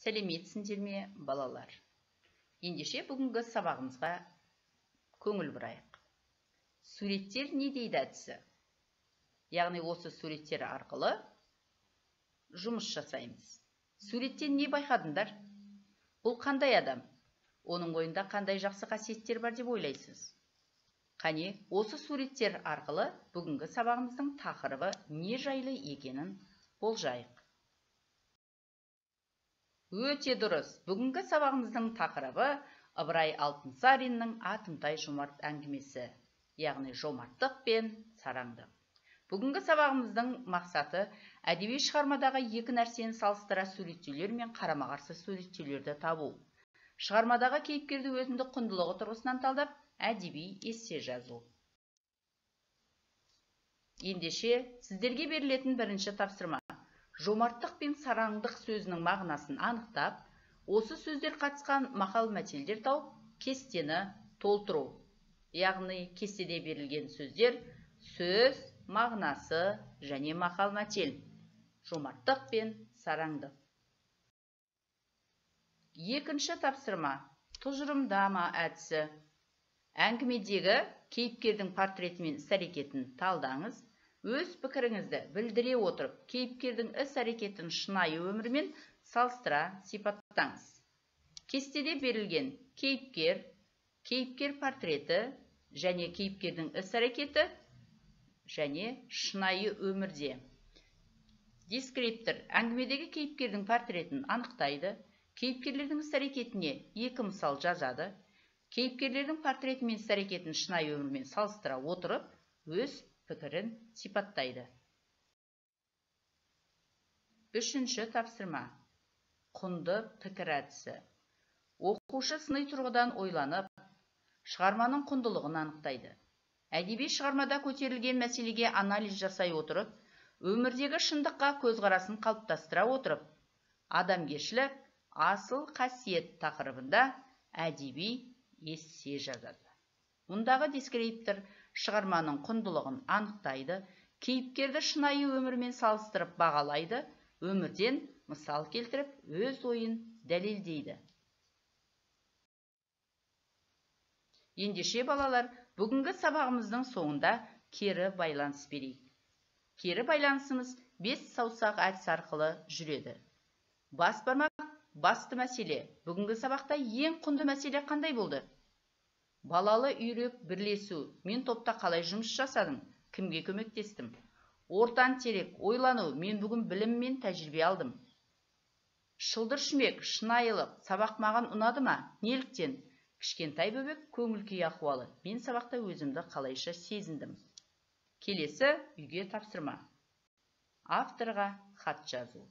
Сәлеметсіңдер ме, балалар? Ендеше бүгінгі сабағымызға көңіл бұрайық. Суреттер не дейді әдісі? Яғни осы суреттер арқылы жұмыс жасаймыз. Суреттен не байқадыңдар? Бұл қандай адам? Оның ойында қандай жақсы қасиеттер бар деп ойлайсыз? Қане, осы суреттер арқылы бүгінгі сабағымыздың тақырыбы не жайлы екенін болжайық. Өте дұрыс. Бүгінгі сабағымыздың тақырыбы Ыбырай Алтынсариннің Атымтай жомарт әңгімесі, яғни жомарттық пен сараңдық. Бүгінгі сабағымыздың мақсаты әдеби шығармадағы екі нәрсені салыстыра суреттеулер мен қарама-қарсы суреттеулерді табу. Шығармадағы кейіпкерді өзіндік құндылығы тұрғысынан талдап, әдеби эссе жазу. Ендеше, сіздерге берілетін бірінші тапсырма. Жомарттық пен сараңдық сөзінің мағынасын анықтап, осы сөздер қатысқан мақал-мәтелдер тауып, кестені толтыру. Яғни, кестеде берілген сөздер сөз, мағынасы және мақал-мәтел. Жомарттық пен сараңдық. Екінші тапсырма. Тұжырымдама әдісі. Әңгімедегі кейіпкердің портреті мен іс-әрекетін талдаңыз. Өз пікіріңізді білдіре отырып, кейіпкердің іс-әрекетін шынайы өмірмен салыстыра сипаттаңыз. Кестеде берілген кейіпкер, кейіпкер портреті және кейіпкердің іс-әрекеті және шынайы өмірде. Дескриптор әңгімедегі кейіпкердің портретін анықтайды, кейіпкерлердің іс-әрекетіне екі мысал жазады, кейіпкерлердің портреті мен іс-әрекетін шынайы өмірмен салыстыра отырып, өз пікірін сипаттайды. Үшінші тапсырма. Құнды пікір әдісі. Оқушы сыни тұрғыдан ойланып, шығарманың құндылығын анықтайды. Әдеби шығармада көтерілген мәселеге анализ жасай отырып, өмірдегі шындыққа көзқарасын қалыптастыра отырып, адамгершілік, асыл қасиет тақырыбында әдеби эссе жазады. Мұндағы дескриптор шығарманың құндылығын анықтайды, кейіпкерді шынайы өмірмен салыстырып бағалайды, өмірден мысал келтіріп, өз ойын дәлелдейді. Ендеше балалар, бүгінгі сабағымыздың соңында кері байланыс берейік. Кері байланысымыз 5 саусақ әдісі арқылы жүреді. Бас бармақ басты мәселе. Бүгінгі сабақта ең құнды мәселе қандай болды? Балалы үйрек бірлесу. Мен топта қалай жұмыс жасадым? Кімге көмектестім? Ортан терек, ойлану. Мен бүгін білім мен тәжірибе алдым. Шылдыр шүмек, шынайылық. Сабақ маған ұнады ма? Неліктен? Кішкентай бөбек көңіл-күй ахуалы. Мен сабақта өзімді қалайша сезіндім. Келесі үйге тапсырма. Авторға хат жазу.